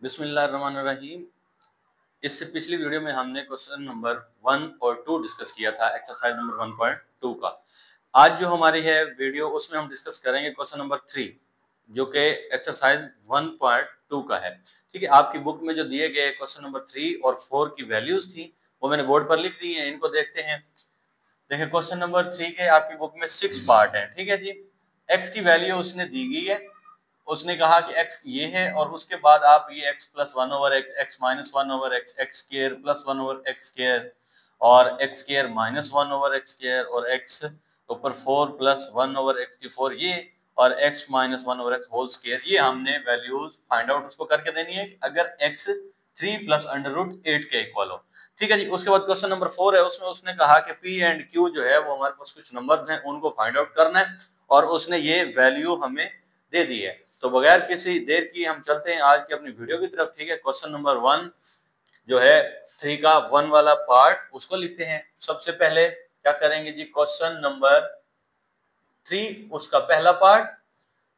बिस्मिल्लाहिर्रहमानिर्रहीम। इससे पिछली वीडियो में हमने क्वेश्चन नंबर 1 और 2 डिस्कस किया था, एक्सरसाइज नंबर 1.2 का। आज जो हमारी है वीडियो उसमें हम डिस्कस करेंगे क्वेश्चन नंबर 3 जो कि एक्सरसाइज 1.2 का है। ठीक है, आपकी बुक में जो दिए गए क्वेश्चन नंबर 3 और 4 की वैल्यूज थी वो मैंने बोर्ड पर लिख दी है, इनको देखते हैं। देखिए क्वेश्चन नंबर 3 के आपकी बुक में 6 पार्ट है। ठीक है जी, एक्स की वैल्यू उसने दी गई है, उसने कहा कि x ये है और उसके बाद आप ये x plus 1 over x, x minus 1 over x, x square plus 1 over x square और x square minus 1 over x square और x ऊपर 4 प्लस 1 ओवर एक्स की 4 ये और x minus 1 over x whole square, ये हमने वैल्यूज फाइंड आउट उसको करके देनी है अगर x 3 प्लस अंडर रूट 8 के इक्वल हो। ठीक है जी, उसके बाद क्वेश्चन नंबर 4 है, उसमें उसने कहा कि p एंड q जो है वो हमारे पास कुछ नंबर्स हैं उनको फाइंड आउट करना है और उसने ये वैल्यू हमें दे दी है। तो बगैर किसी देर की हम चलते हैं आज की अपनी वीडियो की तरफ। ठीक है, क्वेश्चन नंबर 1 जो है 3 का 1 वाला पार्ट उसको लिखते हैं। सबसे पहले क्या करेंगे जी, क्वेश्चन नंबर 3 उसका पहला पार्ट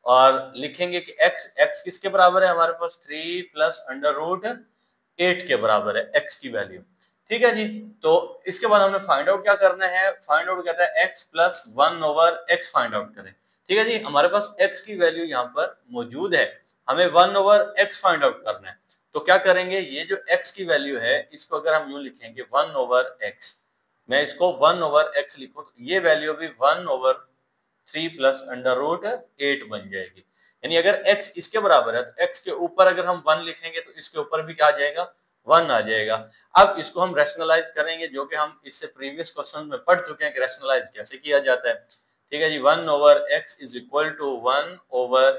और लिखेंगे कि x किसके बराबर है, हमारे पास 3 प्लस अंडर रूट 8 के बराबर है x की वैल्यू। ठीक है जी, तो इसके बाद हमने फाइंड आउट क्या करना है, फाइंड आउट कहता है x plus 1 over x find out करें। ठीक है जी, हमारे पास x की वैल्यू यहाँ पर मौजूद है, हमें 1 ओवर x फाइंड आउट करना है। तो क्या करेंगे, ये जो x की वैल्यू है इसको अगर हम यूं लिखेंगे 1 ओवर x, मैं इसको 1 ओवर x लिखूं तो ये वैल्यू भी 1 ओवर 3 प्लस अंडर रूट 8 बन जाएगी। यानी अगर x इसके बराबर है तो x के ऊपर अगर हम 1 लिखेंगे तो इसके ऊपर भी क्या आ जाएगा, 1 आ जाएगा। अब इसको हम रैशनलाइज करेंगे, जो कि हम इससे प्रीवियस क्वेश्चन में पढ़ चुके हैं कि रैशनलाइज कैसे किया जाता है। ठीक है जी, 1 over x is equal to 1 over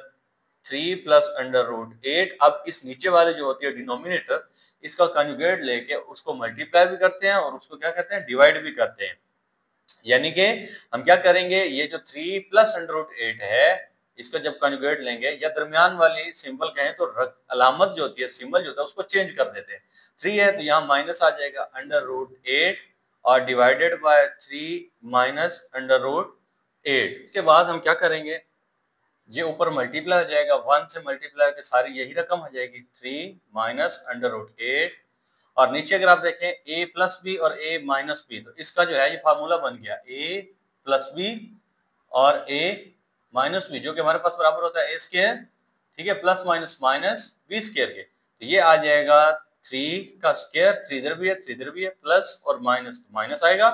3 plus under root 8। अब इस नीचे वाले जो होती है डिनोमिनेटर, इसका कंजुगेट लेके उसको मल्टीप्लाई भी करते हैं और उसको क्या करते हैं, डिवाइड भी करते हैं। यानी कि हम क्या करेंगे, ये जो 3 प्लस अंडर रूट 8 है इसका जब कंजुगेट लेंगे या दरमियान वाली सिंबल कहें तो अलामत जो होती है, सिंबल जो होता है उसको चेंज कर देते हैं। 3 है तो यहाँ माइनस आ जाएगा अंडर रूट 8 और divided by 3 minus under root 8। इसके बाद हम क्या करेंगे, ये ऊपर मल्टीप्लाई हो जाएगा, 1 से मल्टीप्लाई के सारी यही रकम हो जाएगी 3 माइनस अंडर रूट 8 और नीचे अगर आप देखें a प्लस बी और a माइनस बी, तो इसका जो है ये फार्मूला बन गया a प्लस बी और a माइनस बी, जो कि हमारे पास बराबर होता है a स्क्वायर। ठीक है, plus minus minus B square के, तो ये आ जाएगा 3 का स्क्वायर, 3 इधर भी है 3 इधर भी है, प्लस और माइनस तो माइनस आएगा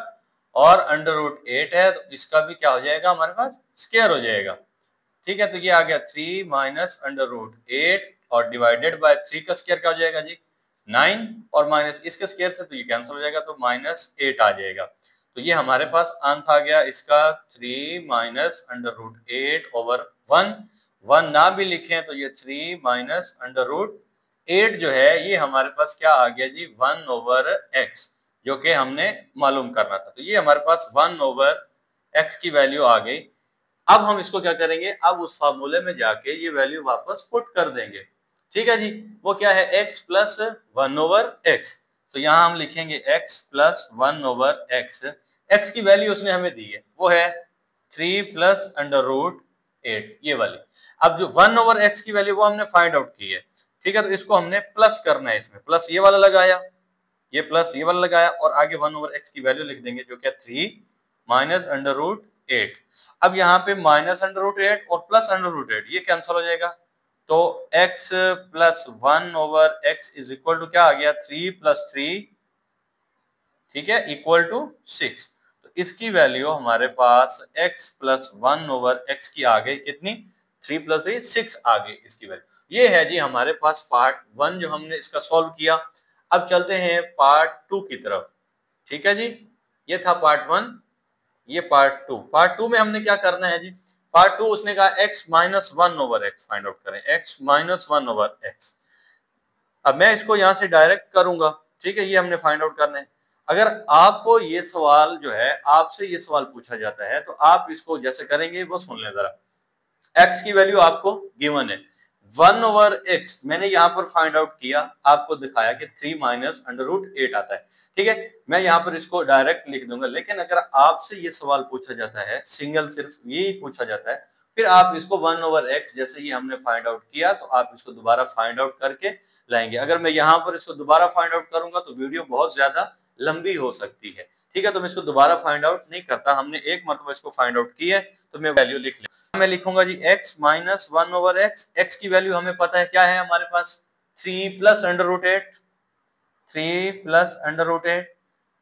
और अंडर रूट 8 है तो इसका भी क्या हो जाएगा, हमारे पास स्क्वायर हो जाएगा। ठीक है, तो ये आ गया 3 माइनस अंडर रूट 8 और डिवाइडेड बाय 3 का स्क्वायर क्या हो जाएगा जी, 9 और माइनस इसके स्क्वायर से तो ये कैंसिल हो जाएगा तो माइनस 8 आ जाएगा। तो ये हमारे पास आंसर आ गया इसका 3 माइनस अंडर रूट 8 ओवर 1। 1 ना भी लिखें तो ये 3 माइनस अंडर रूट 8 जो है ये हमारे पास क्या आ गया जी, 1 ओवर x, जो कि हमने मालूम करना था। तो ये हमारे पास 1 ओवर x की वैल्यू आ गई। अब हम इसको क्या करेंगे, अब उस फार्मूले में जाके ये वैल्यू वापस पुट कर देंगे। ठीक है जी, वो क्या है, x प्लस 1 ओवर x। तो यहाँ हम लिखेंगे x plus 1 over x। x की वैल्यू उसने हमें दी है वो है 3 प्लस अंडर रूट 8 ये वाली। अब जो 1 ओवर x की वैल्यू वो हमने फाइंड आउट की है। ठीक है, तो इसको हमने प्लस करना है, इसमें प्लस ये वाला लगाया, ये प्लस ये वाला लगाया और आगे 1 ओवर x की वैल्यू लिख देंगे जो क्या 3 माइनस अंडर रूट 8। अब यहाँ पे माइनस अंडर रूट 8 और प्लस अंडर रूट 8 ये कैंसिल हो जाएगा, तो x plus 1 over x is equal to क्या आ गया, 3 प्लस 3, ठीक है, इक्वल टू 6। तो इसकी वैल्यू हमारे पास x प्लस 1 ओवर x की आ गई कितनी, 3 प्लस 3 6 आ गई इसकी वैल्यू। ये है जी हमारे पास पार्ट 1 जो हमने इसका सॉल्व किया। अब चलते हैं पार्ट 2 की तरफ। ठीक है जी, ये था पार्ट 1, ये पार्ट 2। पार्ट 2 में हमने क्या करना है जी, पार्ट 2 उसने कहा x minus 1 over x find out करें, x माइनस 1 ओवर x। अब मैं इसको यहां से डायरेक्ट करूंगा। ठीक है, ये हमने फाइंड आउट करना है। अगर आपको ये सवाल जो है, आपसे ये सवाल पूछा जाता है तो आप इसको जैसे करेंगे वो सुन लें जरा। x की वैल्यू आपको गिवन है 1 ओवर x, मैंने यहाँ पर फाइंड आउट किया, आपको दिखाया कि 3 माइनस अंडर रूट 8 आता है। ठीक है, मैं यहाँ पर इसको डायरेक्ट लिख दूंगा। लेकिन अगर आपसे ये सवाल पूछा जाता है, सिंगल सिर्फ यही पूछा जाता है, फिर आप इसको 1/x जैसे ये हमने फाइंड आउट किया तो आप इसको दोबारा फाइंड आउट करके लाएंगे। अगर मैं यहाँ पर इसको दोबारा फाइंड आउट करूंगा तो वीडियो बहुत ज्यादा लंबी हो सकती है, ठीक है। तो मैं इसको दोबारा फाइंड आउट नहीं करता, हमने एक मरतबा इसको फाइंड आउट की है तो मैं वैल्यू लिख लें। मैं लिखूंगा जी x माइनस 1/x। x की वैल्यू हमें पता है क्या है हमारे पास 3 plus under root 8, 3 plus under root 8,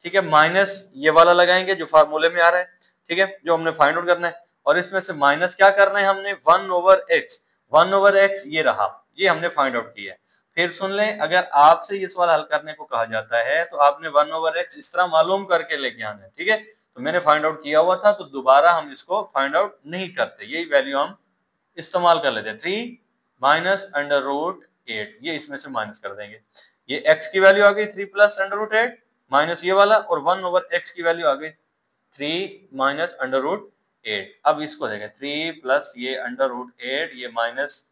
ठीक है। माइनस ये वाला लगाएंगे जो फार्मूले में आ रहा है, ठीक है, जो हमने फाइंड आउट करना है। और इसमें से माइनस क्या करना है हमने 1/x, 1/x ये रहा, ये हमने फाइंड आउट किया है। फिर सुन लें, अगर आपसे ये सवाल हल करने को कहा जाता है तो आपने 1/x इस तरह मालूम करके लेके आना है, ठीक है। तो मैंने फाइंड आउट किया हुआ था तो दोबारा हम इसको फाइंड आउट नहीं करते, यही वैल्यू हम इस्तेमाल कर लेते हैं। 3 माइनस अंडर रूट 8, ये इसमें से माइनस कर देंगे। ये x की वैल्यू आ गई 3 प्लस अंडर रूट 8 माइनस ये वाला, और 1/x की वैल्यू आ गई 3 माइनस अंडर रूट 8। अब इसको देखें 3 प्लस ये अंडर रूट 8, ये माइनस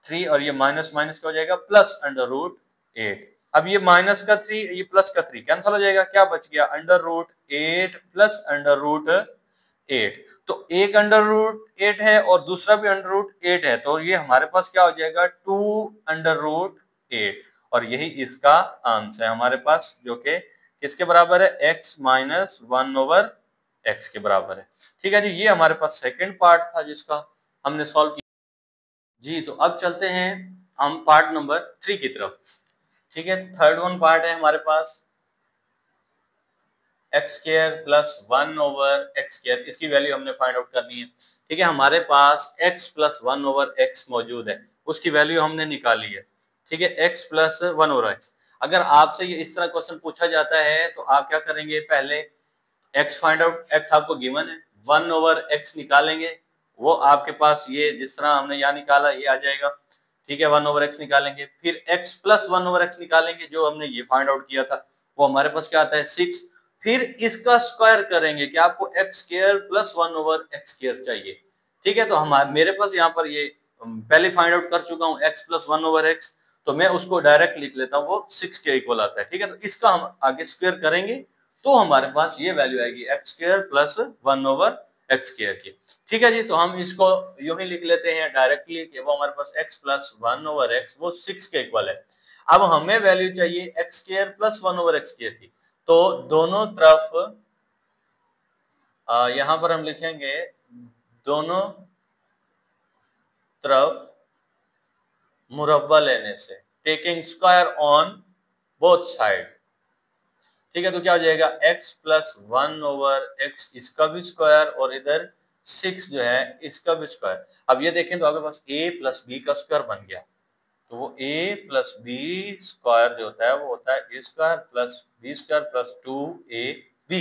3 और ये माइनस माइनस क्या हो जाएगा प्लस अंडर रूट 8। अब ये माइनस का 3 ये प्लस का 3 कैंसिल हो जाएगा, क्या बच गया under root 8 plus under root 8। तो एक अंडर रूट 8 है और दूसरा भी अंडर रूट 8 है, तो ये हमारे पास क्या हो जाएगा 2 अंडर रूट 8, और यही इसका आंसर है हमारे पास, जो कि किसके बराबर है x माइनस 1/x के बराबर है। ठीक है जी, ये हमारे पास सेकंड पार्ट था जिसका हमने सॉल्व किया जी। तो अब चलते हैं हम पार्ट नंबर 3 की तरफ, ठीक है। थर्ड वन पार्ट है हमारे पास x square plus 1/x square, इसकी वैल्यू हमने फाइंड आउट करनी है, ठीक है। हमारे पास x प्लस 1/x मौजूद है, उसकी वैल्यू हमने निकाली है, ठीक है, x प्लस 1/x। अगर आपसे ये इस तरह क्वेश्चन पूछा जाता है तो आप क्या करेंगे, पहले x फाइंड आउट, x आपको गिवन है, 1/x निकालेंगे, वो आपके पास ये जिस तरह हमने यहाँ निकाला ये आ जाएगा, ठीक है। 1/x निकालेंगे, फिर x प्लस 1/x निकालेंगे, जो हमने ये फाइंड आउट किया था वो हमारे पास क्या आता है 6। फिर इसका स्क्वायर करेंगे कि आपको x square plus 1/x square चाहिए, ठीक है। तो हमारे मेरे पास यहाँ पर ये पहले फाइंड आउट कर चुका हूँ x प्लस 1/x, तो मैं उसको डायरेक्ट लिख लेता हूँ, वो 6 के इक्वल आता है, ठीक है। तो इसका हम आगे स्क्वायर करेंगे तो हमारे पास ये वैल्यू आएगी x square plus 1/x square की, ठीक है जी। तो हम इसको यूं ही लिख लेते हैं डायरेक्टली कि वो हमारे पास x प्लस 1/x वो 6 के इक्वल है। अब हमें वैल्यू चाहिए x square plus 1/x square की, तो दोनों तरफ यहां पर हम लिखेंगे दोनों तरफ मुरब्बा लेने से, taking square on both side, ठीक है। तो क्या हो जाएगा x प्लस 1/x इसका भी स्क्वायर और इधर 6 जो है इसका भी स्क्वायर। अब ये देखें तो आपके पास a प्लस b का स्क्वायर बन गया, तो वो a प्लस b स्क्वायर जो होता है वो होता है a square plus b square plus 2ab।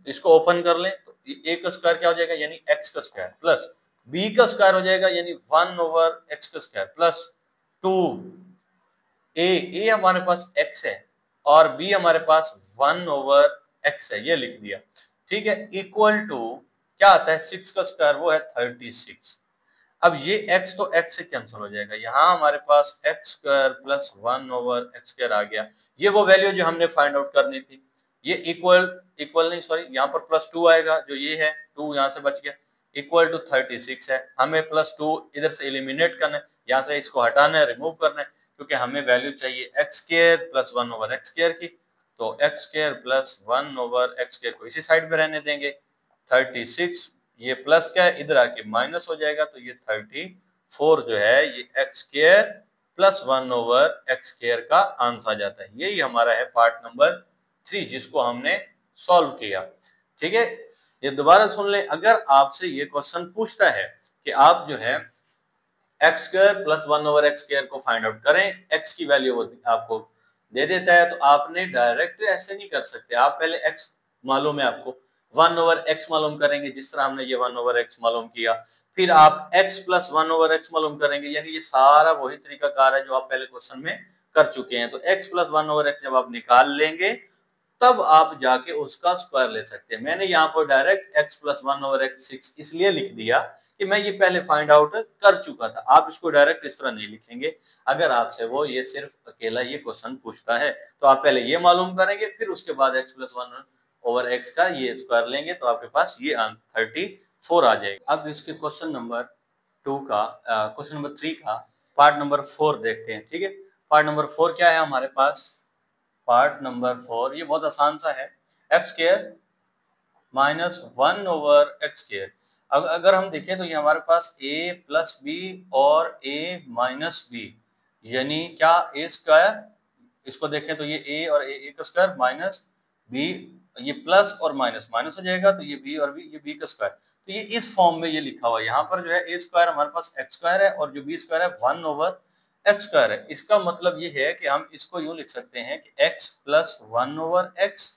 इसको ओपन कर लें तो a का स्क्वायर क्या हो जाएगा यानी x का स्क्वायर, प्लस b का स्क्वायर हो जाएगा यानी 1/x का स्क्वायर, प्लस 2a हमारे पास x है और b हमारे पास 1/x है, ये लिख दिया, ठीक है। इक्वल टू क्या आता है 6 का स्क्वायर वो है 36। अब ये x तो x से कैंसिल हो जाएगा, यहाँ हमारे पास x square plus 1/x square आ गया। ये वो वैल्यू जो हमने फाइंड आउट करनी थी, ये इक्वल नहीं सॉरी, यहाँ पर प्लस 2 आएगा, जो ये है 2 यहाँ से बच गया, इक्वल टू 36 है। हमें प्लस 2 इधर से एलिमिनेट करना है, यहाँ से इसको हटाना है, रिमूव करना है, क्योंकि हमें वैल्यू चाहिए x square plus 1/x square की। तो x square plus 1/x square को इसी साइड पे रहने देंगे, 36 ये प्लस क्या है इधर आके माइनस हो जाएगा, तो ये 34 जो है ये x square plus 1/x square का आंसर आ जाता है। यही हमारा है पार्ट नंबर 3 जिसको हमने सॉल्व किया, ठीक है। ये दोबारा सुन लें, अगर आपसे ये क्वेश्चन पूछता है कि आप जो है x square plus 1/x square को फाइंड आउट करें, x की वैल्यू आपको दे देता है, तो आपने डायरेक्ट ऐसे नहीं कर सकते, आप पहले x मालूम है आपको 1/x मालूम करेंगे जिस तरह हमने ये 1/x मालूम किया, फिर आप x प्लस 1/x मालूम करेंगे, यानी ये सारा वही तरीकाकार है जो आप पहले क्वेश्चन में कर चुके हैं। तो x प्लस 1/x जब आप निकाल लेंगे तब आप जाके उसका स्क्वायर ले सकते हैं। मैंने यहाँ पर डायरेक्ट x प्लस 1/x 6 इसलिए लिख दिया कि मैं ये पहले फाइंड आउट कर चुका था, आप इसको डायरेक्ट इस तरह नहीं लिखेंगे। अगर आपसे वो ये सिर्फ अकेला ये क्वेश्चन पूछता है तो आप पहले ये मालूम करेंगे, फिर उसके बाद x प्लस 1/x का ये स्क्वायर लेंगे, तो आपके पास ये आंसर 34 आ जाएगा। अब इसके क्वेश्चन नंबर टू का क्वेश्चन नंबर 3 का पार्ट नंबर 4 देखते हैं। ठीक है, पार्ट नंबर 4 क्या है हमारे पास? पार्ट नंबर 4 ये बहुत आसान सा है, एक्स स्क्वायर माइनस 1/x²। अब अगर हम देखें तो ये हमारे पास a प्लस बी और a माइनस बी, यानी क्या a स्क्वायर, इसको देखें तो ये a और a का स्क्वायर माइनस b, ये प्लस और माइनस माइनस हो जाएगा तो ये b और b, ये b का स्क्वायर। तो ये इस फॉर्म में ये लिखा हुआ है। यहाँ पर जो है a स्क्वायर हमारे पास x स्क्वायर है और जो b स्क्वायर है 1/x स्क्वायर है। इसका मतलब ये है कि हम इसको यूं लिख सकते हैं कि x प्लस 1/x,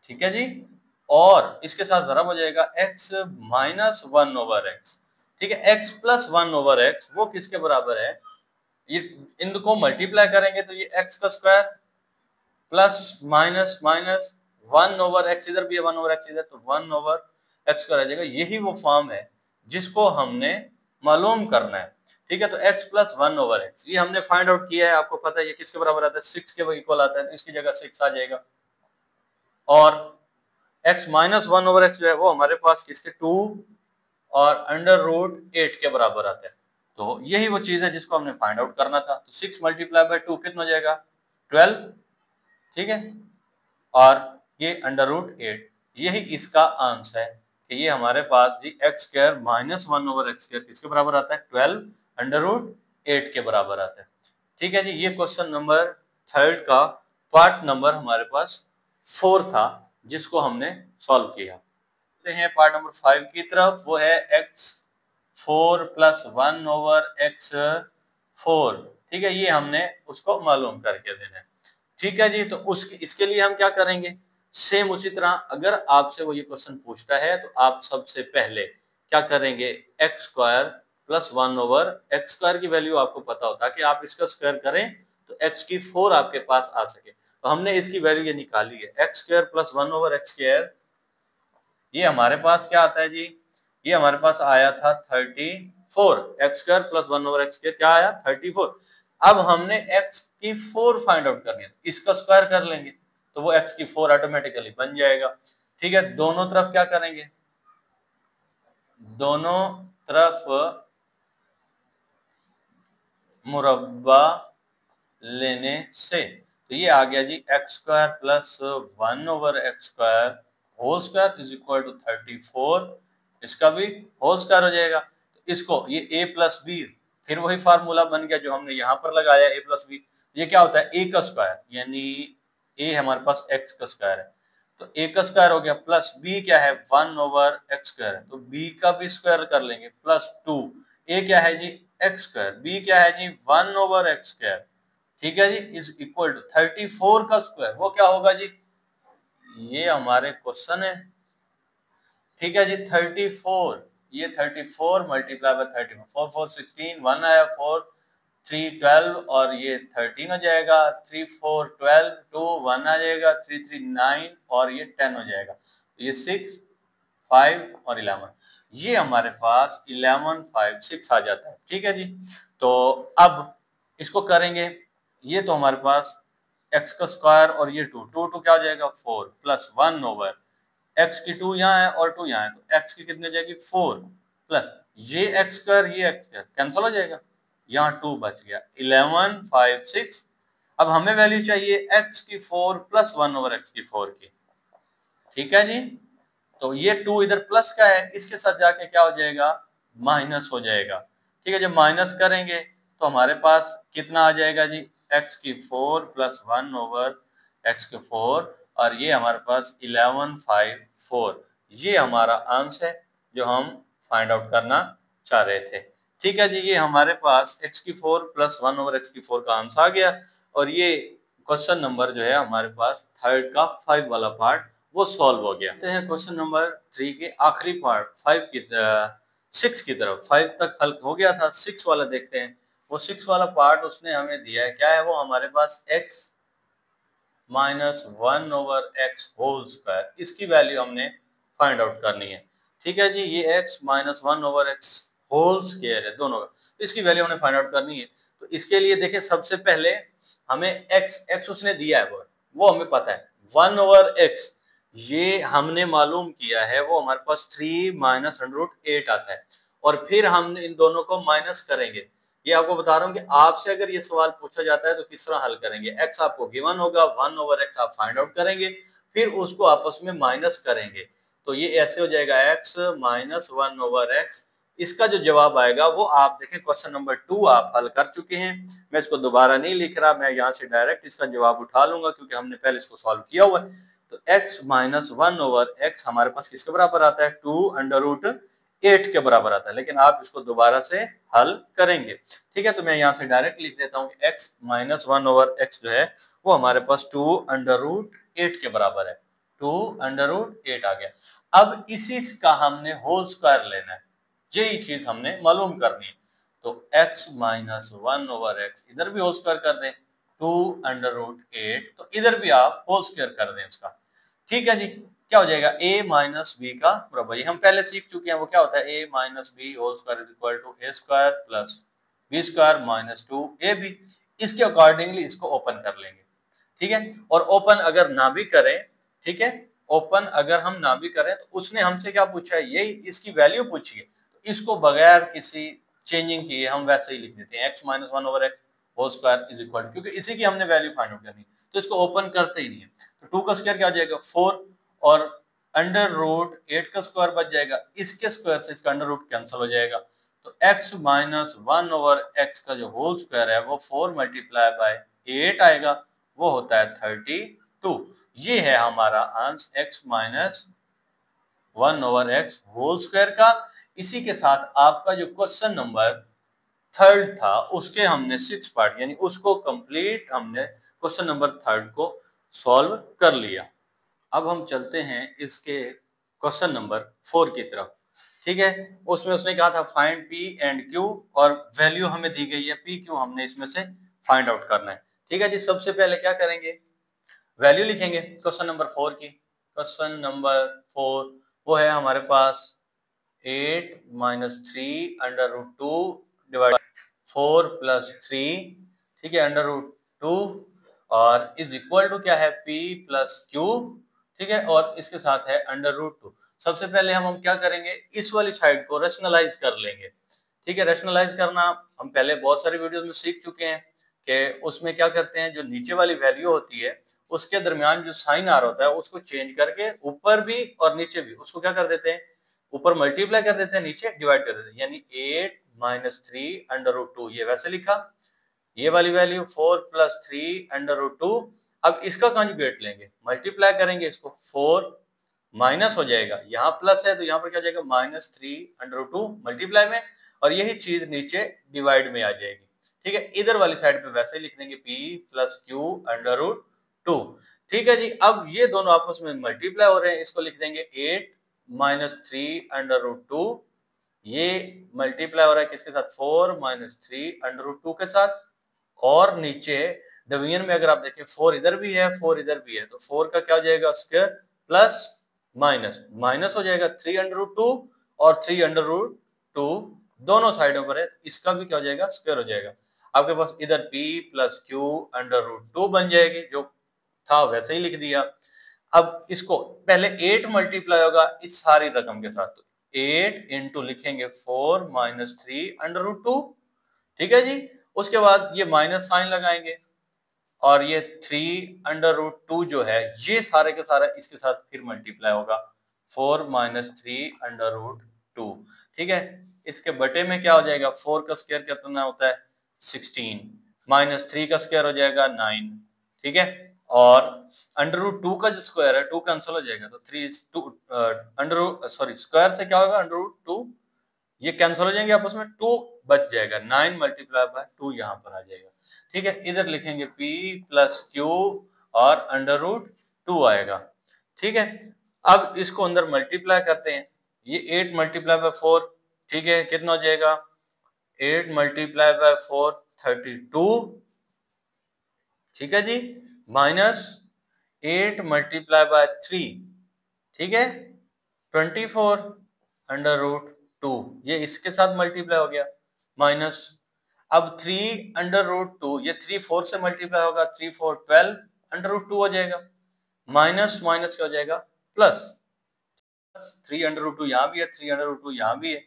ठीक है जी, और इसके साथ जरा हो जाएगा x माइनस 1/x। ठीक है, x प्लस 1/x वो किसके बराबर है? ये इनको मल्टीप्लाई करेंगे तो ये x का square plus minus minus 1/x, इधर भी है 1/x इधर, तो 1/x का रह जाएगा। यही वो फॉर्म है जिसको हमने मालूम करना है। ठीक है, तो x प्लस 1/x ये हमने फाइंड आउट किया है। आपको पता है ये किसके बराबर आता है? 6 के इक्वल आता है, तो इसकी जगह 6 आ जाएगा। और x माइनस 1/x जो है वो हमारे पास किसके 2 और अंडर रूट 8 के बराबर आता है। तो यही वो चीज है जिसको हमने फाइंड आउट करना था। तो 6 मल्टीप्लाई बाय 2 कितना हो जाएगा? 12। ठीक है, और ये अंडर रूट 8, यही इसका आंसर है कि ये हमारे पास जी x square minus 1/x square किसके बराबर आता है? 12 अंडर रूट 8 के बराबर आता है। ठीक है जी, ये क्वेश्चन नंबर 3 का पार्ट नंबर हमारे पास 4 था जिसको हमने सॉल्व किया। हैं पार्ट नंबर 5 की तरफ, वो है x4 प्लस 1/x4। ठीक है, ये हमने उसको मालूम करके देना है। ठीक है जी, तो इसके लिए हम क्या करेंगे? सेम उसी तरह अगर आपसे वो ये क्वेश्चन पूछता है तो आप सबसे पहले क्या करेंगे? एक्स स्क्वायर प्लस 1/x² की वैल्यू आपको पता होता है कि आप इसका स्क्वायर करें तो x की 4 आपके पास आ सके। तो हमने इसकी वैल्यू ये निकाली है, एक्स स्क्वायर प्लस 1/x², ये हमारे पास क्या आता है जी? ये हमारे पास आया था 34। एक्स स्क्वायर प्लस 1/x² क्या आया? 34। अब हमने x की 4 फाइंड आउट करनी है, इसका स्क्वायर कर लेंगे तो वो x की 4 ऑटोमेटिकली बन जाएगा। ठीक है, दोनों तरफ क्या करेंगे? दोनों तरफ मुरब्बा लेने से तो ये आ गया जी x square plus 1/x² whole square is equal to 34। इसका भी होल स्क्वायर हो जाएगा। तो इसको ये a प्लस बी, फिर वही फार्मूला बन गया जो हमने यहाँ पर लगाया a प्लस बी। ये क्या होता है? a का स्क्वायर, यानी a हमारे पास x का स्क्वायर है तो a का स्क्वायर हो गया, प्लस b क्या है? 1/x² है तो b का भी स्क्वायर कर लेंगे, प्लस 2। a क्या है जी? x स्क्वायर, b क्या है जी? 1/x²। ठीक है जी, इज इक्वल टू 34 का स्क्वायर, वो क्या होगा जी? ये हमारे क्वेश्चन है। ठीक है जी, 34, ये 34 मल्टीप्लाई बाय 34, 4 4 16, 1 आया, 4 3 12 और ये 13 हो जाएगा, 3 4 12, 2 1 आ जाएगा, 3 3 9 और ये 10 हो जाएगा। ये 6 5 और 11, ये हमारे पास 11 5 6 आ जाता है। ठीक है जी, तो अब इसको करेंगे, ये तो हमारे पास x का स्क्वायर और ये 2 2 2 क्या हो जाएगा? 4 प्लस 1/x की 2 यहाँ है और 2 यहाँ है तो x की कितनी हो जाएगी? 4 प्लस ये x स्क्वायर, ये x स्क्वायर कैंसिल हो जाएगा, यहाँ 2 बच गया, 11 5 6। अब हमें वैल्यू चाहिए x की 4 प्लस 1/x की 4 की। ठीक है जी, तो ये 2 इधर प्लस का है, इसके साथ जाके क्या हो जाएगा? माइनस हो जाएगा। ठीक है, जब माइनस करेंगे तो हमारे पास कितना आ जाएगा जी? x की 4 प्लस 1/x की 4 और ये हमारे पास 11 5 4, ये हमारा आंसर है जो हम फाइंड आउट करना चाह रहे थे। ठीक है जी, ये हमारे पास x की 4 प्लस 1/x की 4 का आंसर आ गया और ये क्वेश्चन नंबर जो है हमारे पास 3 का 5 वाला पार्ट वो सॉल्व हो गया। तो है क्वेश्चन नंबर 3 के आखिरी पार्ट 6 की तरफ। 5 तक हल हो गया था, 6 वाला देखते हैं। वो 6 वाला पार्ट उसने हमें दिया है, क्या है वो? हमारे पास x minus 1/x whole square, इसकी वैल्यू हमने फाइंड आउट करनी है। ठीक है जी, ये x minus 1/x whole square है दोनों का, तो इसकी वैल्यू हमने फाइंड आउट करनी है। तो इसके लिए देखिए सबसे पहले हमें x उसने दिया है वो हमें पता है 1/x, ये हमने मालूम किया है, वो हमारे पास 3 माइनस √8 आता है। और फिर हम इन दोनों को माइनस करेंगे। ये आपको बता रहा हूँ कि आपसे अगर ये सवाल पूछा जाता है तो किस तरह हल करेंगे। x आपको गिवन होगा, 1/x आप फाइंड आउट करेंगे, फिर उसको आपस में माइनस करेंगे। तो ये ऐसे हो जाएगा x माइनस 1/x। इसका जो जवाब आएगा वो आप देखें, क्वेश्चन नंबर 2 आप हल कर चुके हैं। मैं इसको दोबारा नहीं लिख रहा, मैं यहाँ से डायरेक्ट इसका जवाब उठा लूंगा क्योंकि हमने पहले इसको सॉल्व किया हुआ है। तो x माइनस 1/x हमारे पास किसके बराबर आता है, 2√8 के बराबर आता है। लेकिन आप इसको दोबारा से हल करेंगे, ठीक है। तो मैं यहाँ से डायरेक्ट लिख देता हूँ कि x माइनस 1/x जो है वो हमारे पास 2√8 के बराबर है। 2√8 आ गया। अब इसी का हमने होल स्क्वायर लेना है, यही चीज हमने मालूम करनी है। तो x माइनस 1/x इधर भी होल स्क्वायर कर दें, 2√8, तो इधर भी आप होल स्क्वायर कर दें इसका, ठीक है जी। क्या हो जाएगा, a माइनस बी का बराबर, हम पहले सीख चुके हैं वो क्या होता है, a minus B whole square is equal to a square plus b square minus 2ab। इसके अकॉर्डिंगली इसको ओपन कर लेंगे, ठीक है। और ओपन अगर ना भी करें, ठीक है, ओपन अगर हम ना भी करें तो उसने हमसे क्या पूछा है, यही इसकी वैल्यू पूछी है। तो इसको बगैर किसी चेंजिंग किए हम वैसे ही लिख देते हैं, x minus 1/x whole square is equal, क्योंकि इसी की हमने वैल्यू फाइंड आउट करनी है, तो इसको ओपन करते ही नहीं है। तो 2 का स्क्वायर क्या हो जाएगा 4, और √8 का स्क्वायर बच जाएगा, इसके स्क्वायर से इसका अंडर रूट कैंसिल हो जाएगा। तो x माइनस 1/x का जो होल स्क्वायर है वो 4 मल्टीप्लाई बाय 8 आएगा, वो होता है 32। ये है हमारा answer x minus 1/x whole square का। इसी के साथ आपका जो क्वेश्चन नंबर 3 था उसके हमने 6 पार्ट यानी उसको कंप्लीट हमने क्वेश्चन नंबर 3 को सॉल्व कर लिया। अब हम चलते हैं इसके क्वेश्चन नंबर 4 की तरफ, ठीक है। उसमें उसने कहा था फाइंड पी एंड क्यू, और वैल्यू हमें दी गई है पी क्यू, हमने इसमें से फाइंड आउट करना है, ठीक है जी। सबसे पहले क्या करेंगे, वैल्यू लिखेंगे क्वेश्चन नंबर 4 की। क्वेश्चन नंबर 4 वो है हमारे पास 8 minus 3 under root 2 divide 4 plus 3, ठीक है, अंडर रूट 2, और इज इक्वल टू क्या है p प्लस क्यू, ठीक है, और इसके साथ है अंडर रूट 2। सबसे पहले हम क्या करेंगे, इस वाली साइड को रैशनलाइज कर लेंगे, ठीक है। रैशनलाइज करना हम पहले बहुत सारी वीडियोस में सीख चुके हैं कि उसमें क्या करते हैं, जो नीचे वाली वैल्यू होती है उसके दरमियान जो साइन आ रहा होता है उसको चेंज करके ऊपर भी और नीचे भी उसको क्या कर देते हैं, ऊपर मल्टीप्लाई कर देते हैं, नीचे डिवाइड कर देते हैं। यानी 8 माइनस 3 अंडर रूट 2 ये वैसे लिखा, ये वाली वैल्यू 4 प्लस 3 अंडर रूट 2। अब इसका कॉन्जुगेट लेंगे, मल्टीप्लाई करेंगे इसको, 4 माइनस हो जाएगा, यहाँ प्लस है तो यहाँ पर क्या हो जाएगा माइनस 3 अंडर रूट 2 मल्टीप्लाई में, और यही चीज नीचे डिवाइड में आ जाएगी, ठीक है। इधर वाली साइड पे वैसे लिख देंगे p plus q under root 2, ठीक है जी। अब ये दोनों आपस में मल्टीप्लाई हो रहे हैं, इसको लिख देंगे 8 माइनस 3 अंडर रूट 2, ये मल्टीप्लाई हो रहा है किसके साथ, 4 माइनस 3 अंडर रूट 2 के साथ, और नीचे डिवीजन में अगर आप देखें 4 इधर भी है 4 इधर भी है, तो 4 का क्या हो जाएगा स्क्वायर प्लस माइनस माइनस हो जाएगा 3 अंडर रूट 2, और 3 अंडर रूट 2 दोनों साइडों पर है, इसका भी क्या हो जाएगा स्क्वायर हो जाएगा। आपके पास इधर p plus q under root 2 बन जाएगी, जो था वैसे ही लिख दिया। अब इसको पहले 8 मल्टीप्लाई होगा इस सारी रकम के साथ, तो 8 इंटू लिखेंगे 4 माइनस 3 अंडर रूट 2, ठीक है जी। उसके बाद ये माइनस साइन लगाएंगे, और ये 3 अंडर रूट 2 जो है ये सारे के सारा इसके साथ फिर मल्टीप्लाई होगा, 4 माइनस 3 अंडर रूट 2, ठीक है। इसके बटे में क्या हो जाएगा, 4 का स्क्वायर कितना होता है 16, माइनस 3 का स्क्वायर हो जाएगा 9, ठीक है। और अंडर रूट 2 का जो स्क्वायर है 2 कैंसिल हो जाएगा, तो 3 2 अंडर रूट सॉरी स्क्वायर से क्या होगा अंडर रूट 2, ये कैंसिल हो जाएंगे आपस में, 2 बच जाएगा, 9 मल्टीप्लाई बाय 2 यहाँ पर आ जाएगा, ठीक है। इधर लिखेंगे p प्लस क्यू और अंडर रूट 2 आएगा, ठीक है। अब इसको अंदर मल्टीप्लाई करते हैं, ये 8 मल्टीप्लाई बाय 4, ठीक है, कितना हो जाएगा 8 मल्टीप्लाई बाय 4 32, ठीक है जी, माइनस 8 मल्टीप्लाई बाय 3, ठीक है 24 अंडर रूट 2, ये इसके साथ मल्टीप्लाई हो गया, माइनस अब 3 अंडर रूट 2, ये 3 4 से मल्टीप्लाई होगा, 3 4 12 अंडर रूट 2 हो जाएगा, माइनस माइनस क्या हो जाएगा प्लस, 3 अंडर रूट 2 यहाँ भी है, 3 अंडर रूट 2 यहाँ भी है,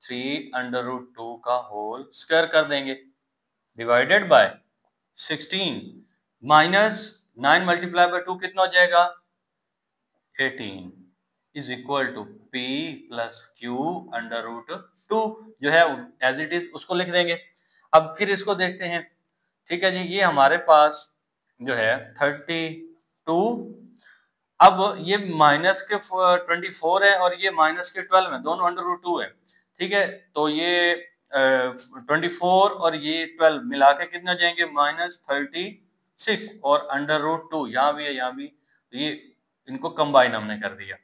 3√2 का होल स्क्वायर कर देंगे divided by 16 minus 9 multiply by 2 कितना हो जाएगा 18 is equal to P plus q under root 2 जो है एज इट इज उसको लिख देंगे। अब फिर इसको देखते हैं। ठीक है जी, ये हमारे पास जो है 32, अब ये माइनस के 24 है और ये माइनस के 12 है, दोनों अंडर रूट 2 है। ठीक है, तो ये 24 और ये 12 मिला के कितने हो जाएंगे -36 और अंडर रूट 2 यहाँ भी है यहाँ भी, तो ये इनको कंबाइन हमने कर दिया।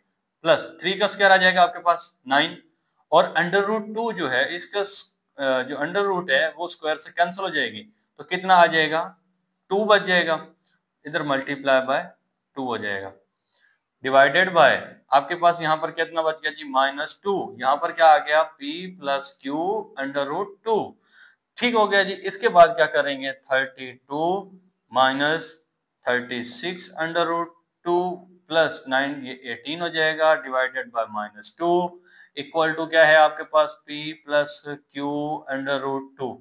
प्लस 3 का स्क्वायर आ जाएगा आपके पास 9 और अंडर रूट 2 जो है इसका जो अंडर रूट है वो स्क्वायर से कैंसिल हो जाएगी, तो कितना आ जाएगा 2 बच जाएगा, इधर मल्टीप्लाई बाय 2 हो जाएगा डिवाइडेड बाय आपके पास यहाँ पर कितना बच गया जी -2, यहाँ पर क्या आ गया P plus q under root 2। ठीक हो गया जी। इसके बाद क्या करेंगे 32 माइनस 36 अंडर रूट 2 प्लस 9 ये 18 हो जाएगा डिवाइडेड बाय -2 इक्वल टू क्या है आपके पास P plus q under root 2।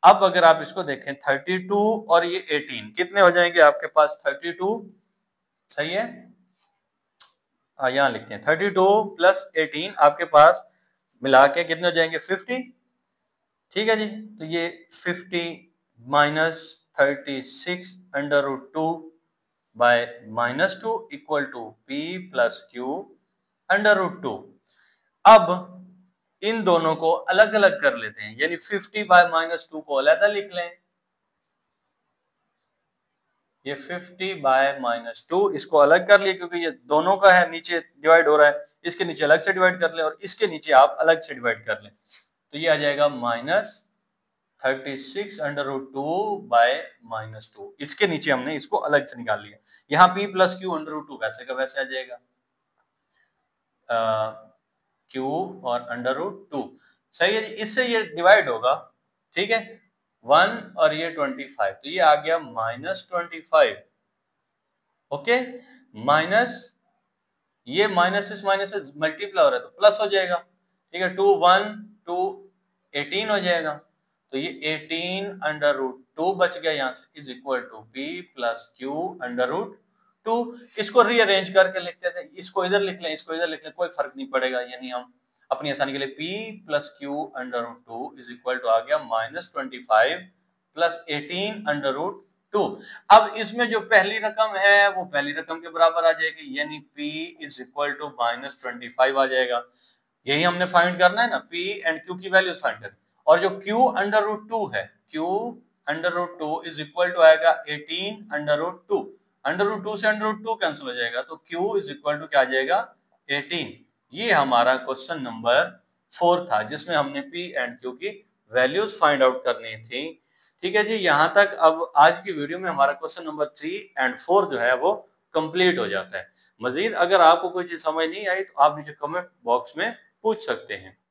अब अगर आप इसको देखें 32 और ये 18 कितने हो जाएंगे आपके पास 32 सही है, यहाँ लिखते हैं 32 प्लस 18 आपके पास मिला के कितने हो जाएंगे 50। ठीक है जी, तो ये 50 minus 36 under root 2 by -2 equal to P plus q under root 2। अब इन दोनों को अलग अलग कर लेते हैं, यानी 50 बाय -2 को अलग लिख लें, ये 50 बाय -2 इसको अलग कर लिए क्योंकि ये दोनों का है, नीचे डिवाइड हो रहा है, इसके नीचे अलग से डिवाइड कर लें और इसके नीचे आप अलग से डिवाइड कर लें, तो ये आ जाएगा -36 अंडर रूट 2 बाय -2। इसके नीचे हमने इसको अलग से निकाल लिया, यहाँ P plus q under root 2 वैसे का वैसे आ जाएगा Q और अंडर रूट 2 सही है जी। इससे ये डिवाइड होगा, ठीक है 1 और ये 25, तो ये आ गया -25 ओके, माइनस ये माइनस इस माइनस से मल्टीप्लाई हो रहा है तो प्लस हो जाएगा। ठीक है 2 1 2 18 हो जाएगा, तो ये 18 अंडर रूट 2 बच गया यहाँ से is equal to P plus q under root 2। इसको रीअरेंज करके लिखते थे, इसको इधर लिख लें इसको इधर लिख लें, कोई फर्क नहीं पड़ेगा, यानी हम अपनी आसानी के लिए P plus q under root 2 is equal to आ गया -25 प्लस 18 अंडर रूट 2। अब इसमें जो पहली रकम है वो पहली रकम के बराबर आ जाएगी, यानी P इज इक्वल टू -25 आ जाएगा। यही हमने फाइंड करना है ना, P एंड Q की वैल्यूज फाइंड करनी, और जो Q अंडर रूट 2 है Q under root 2 is equal to आएगा 18 अंडर रूट 2, अंडर रूट 2 से अंडर रूट 2 कैंसिल हो जाएगा, तो Q इज इक्वल टू क्या आ जाएगा 18। ये हमारा क्वेश्चन नंबर 4 था जिसमें हमने P एंड Q की वैल्यूज फाइंड आउट करनी थी। ठीक है जी, यहाँ तक अब आज की वीडियो में हमारा क्वेश्चन नंबर 3 एंड 4 जो है वो कंप्लीट हो जाता है। मजीद अगर आपको कोई चीज समझ नहीं आई तो आप नीचे कमेंट बॉक्स में पूछ सकते हैं।